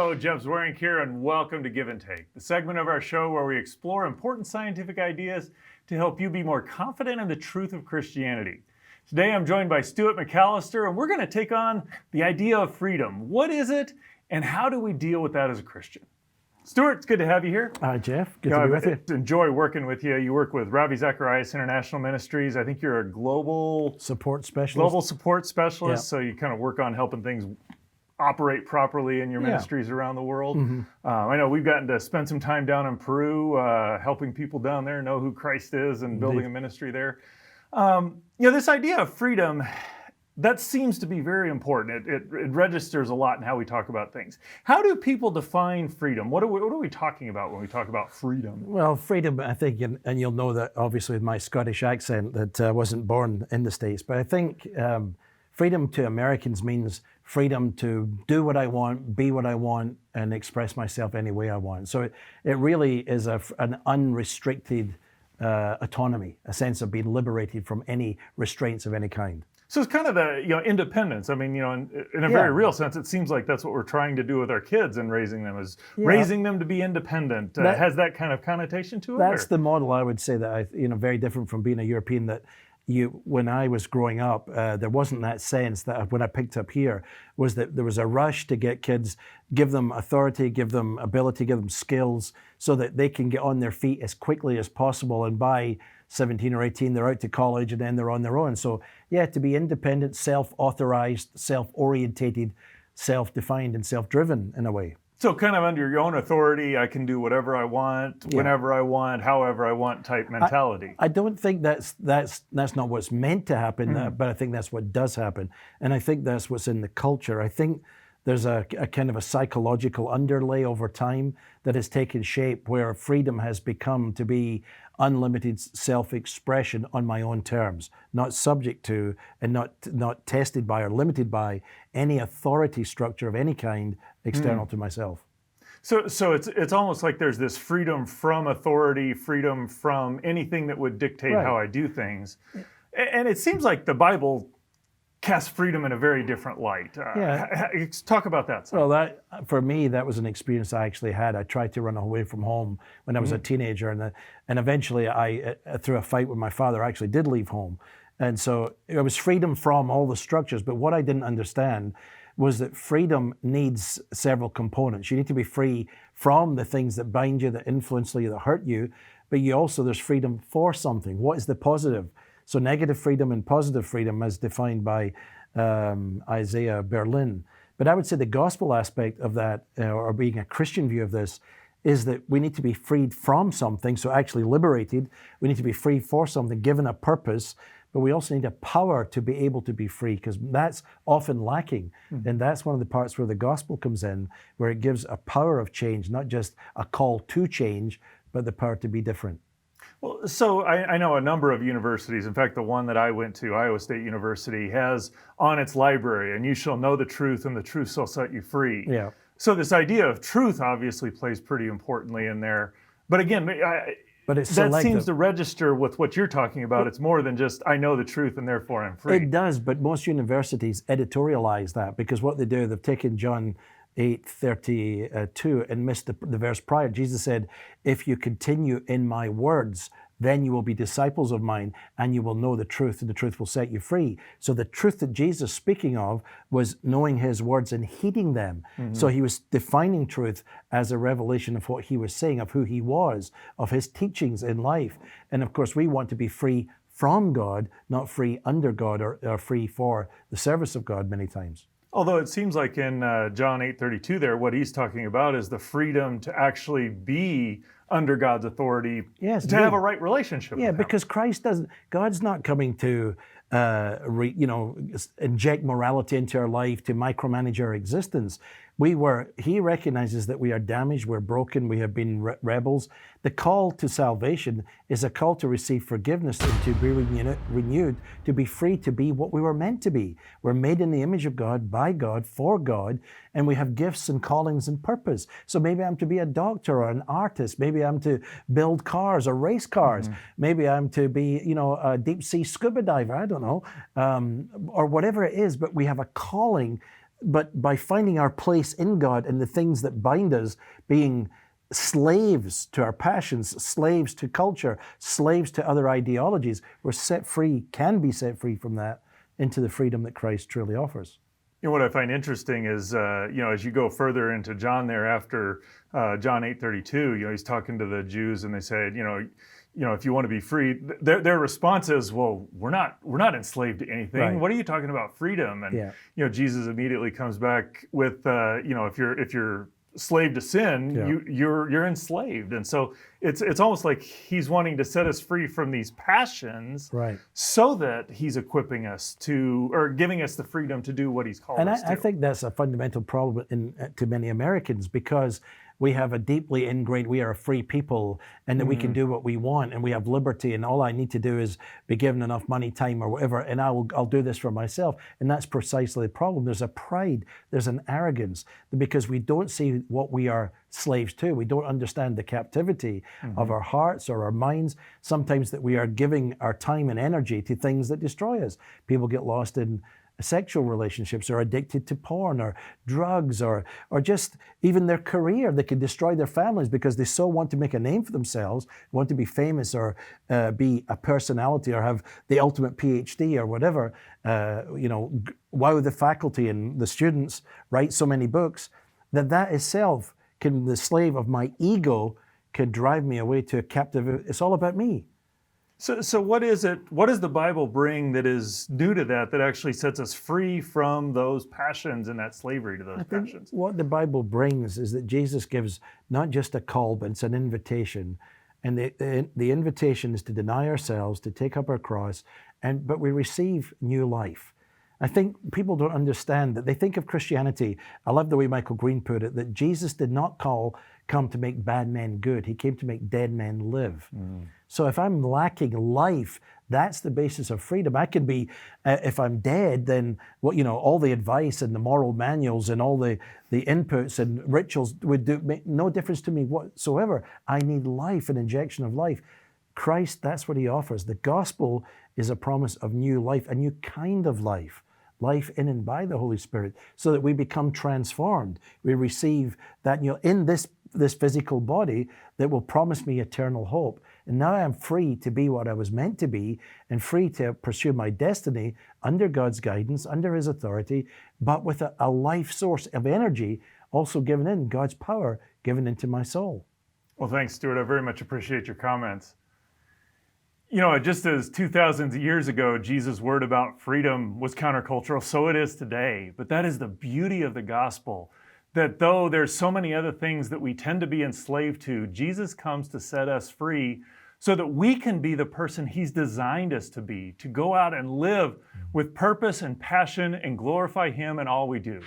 Hello, Jeff Zwerink here, and welcome to Give and Take, the segment of our show where we explore important scientific ideas to help you be more confident in the truth of Christianity. Today I'm joined by Stuart McAllister, and we're going to take on the idea of freedom. What is it, and how do we deal with that as a Christian? Stuart, it's good to have you here. Hi, Jeff. Good to be with you. Enjoy working with you. You work with Ravi Zacharias International Ministries. I think you're a global support specialist. Yeah. So you kind of work on helping things operate properly in your ministries around the world. I know we've gotten to spend some time down in Peru, helping people down there know who Christ is and building a ministry there. This idea of freedom, that seems to be very important. It registers a lot in how we talk about things. How do people define freedom? What are we talking about when we talk about freedom? Well, freedom, I think, and you'll know that obviously with my Scottish accent that I wasn't born in the States, but I think freedom to Americans means freedom to do what I want, be what I want, and express myself any way I want. So it really is an unrestricted autonomy, a sense of being liberated from any restraints of any kind. So it's kind of the independence. I mean, in a very real sense, it seems like that's what we're trying to do with our kids and raising them, is raising them to be independent. Has that kind of connotation to it? That's the model I would say that very different from being a European. That when I was growing up, there wasn't that sense that when I picked up here was that there was a rush to get kids, give them authority, give them ability, give them skills, so that they can get on their feet as quickly as possible. And by 17 or 18, they're out to college and then they're on their own. So to be independent, self-authorized, self-orientated, self-defined, and self-driven in a way. So kind of under your own authority, I can do whatever I want, whenever I want, however I want type mentality. I don't think that's not what's meant to happen, but I think that's what does happen. And I think that's what's in the culture. I think there's a kind of a psychological underlay over time that has taken shape where freedom has become to be unlimited self-expression on my own terms, not subject to and not tested by or limited by any authority structure of any kind external to myself. So it's almost like there's this freedom from authority, freedom from anything that would dictate how I do things. And it seems like the Bible casts freedom in a very different light. Talk about that. Well, for me, that was an experience I actually had. I tried to run away from home when I was a teenager, and eventually I, through a fight with my father, I actually did leave home. And so it was freedom from all the structures, but what I didn't understand was that freedom needs several components. You need to be free from the things that bind you, that influence you, that hurt you, but there's freedom for something. What is the positive? So negative freedom and positive freedom as defined by Isaiah Berlin. But I would say the gospel aspect of that, or being a Christian view of this, is that we need to be freed from something, so actually liberated. We need to be free for something, given a purpose, but we also need a power to be able to be free, because that's often lacking. And that's one of the parts where the gospel comes in, where it gives a power of change, not just a call to change, but the power to be different. Well, so I know a number of universities. In fact, the one that I went to, Iowa State University, has on its library, and you shall know the truth, and the truth shall set you free. Yeah. So this idea of truth obviously plays pretty importantly in there. But again, but it's that selective. seems to register with what you're talking about. It's more than just, I know the truth and therefore I'm free. It does, but most universities editorialize that, because what they do, they've taken John 8:32 and missed the verse prior. Jesus said, if you continue in my words, then you will be disciples of mine, and you will know the truth, and the truth will set you free. So the truth that Jesus speaking of was knowing his words and heeding them. So he was defining truth as a revelation of what he was saying, of who he was, of his teachings in life. And of course, we want to be free from God, not free under God, or free for the service of God many times. Although it seems like in John 8:32 there, what he's talking about is the freedom to actually be under God's authority, to have a right relationship with him. Because God's not coming to inject morality into our life, to micromanage our existence. He recognizes that we are damaged, we're broken, we have been rebels. The call to salvation is a call to receive forgiveness and to be renewed, to be free to be what we were meant to be. We're made in the image of God, by God, for God, and we have gifts and callings and purpose. So maybe I'm to be a doctor or an artist, maybe I'm to build cars or race cars, maybe I'm to be, a deep sea scuba diver, I don't know, or whatever it is, but we have a calling but by finding our place in God and the things that bind us, being slaves to our passions, slaves to culture, slaves to other ideologies, we're set free, can be set free from that into the freedom that Christ truly offers. You know, what I find interesting is, as you go further into John there after John 8:32, he's talking to the Jews and they said, if you want to be free, their response is, well, we're not enslaved to anything. Right. What are you talking about freedom? And, Jesus immediately comes back with, if you're slave to sin, you're enslaved. And so it's almost like he's wanting to set us free from these passions, right, so that he's equipping us to, or giving us the freedom to do what he's called us to. And I think that's a fundamental problem to many Americans, because we have a deeply ingrained, we are a free people, and that we can do what we want, and we have liberty, and all I need to do is be given enough money, time, or whatever, and I'll do this for myself. And that's precisely the problem. There's a pride, there's an arrogance, because we don't see what we are slaves to. We don't understand the captivity of our hearts or our minds. Sometimes that we are giving our time and energy to things that destroy us. People get lost in sexual relationships, or addicted to porn or drugs, or just even their career. They can destroy their families because they so want to make a name for themselves, want to be famous, or be a personality, or have the ultimate PhD or whatever. Wow the faculty and the students, write so many books, that itself can, the slave of my ego, can drive me away to a captive. It's all about me. So what is it? What does the Bible bring that is new to that actually sets us free from those passions and that slavery to those passions? What the Bible brings is that Jesus gives not just a call, but it's an invitation. And the invitation is to deny ourselves, to take up our cross, but we receive new life. I think people don't understand that. They think of Christianity, I love the way Michael Green put it, that Jesus did not come to make bad men good. He came to make dead men live. So if I'm lacking life, that's the basis of freedom. I can be, if I'm dead, then all the advice and the moral manuals and all the inputs and rituals would make no difference to me whatsoever. I need life, an injection of life. Christ, that's what he offers. The gospel is a promise of new life, a new kind of life in and by the Holy Spirit, so that we become transformed. We receive that in this physical body that will promise me eternal hope. And now I'm free to be what I was meant to be, and free to pursue my destiny under God's guidance, under his authority, but with a life source of energy also given in, God's power given into my soul. Well, thanks, Stuart. I very much appreciate your comments. Just as 2,000 years ago, Jesus' word about freedom was countercultural, so it is today. But that is the beauty of the gospel, that though there's so many other things that we tend to be enslaved to, Jesus comes to set us free so that we can be the person he's designed us to be, to go out and live with purpose and passion and glorify him in all we do.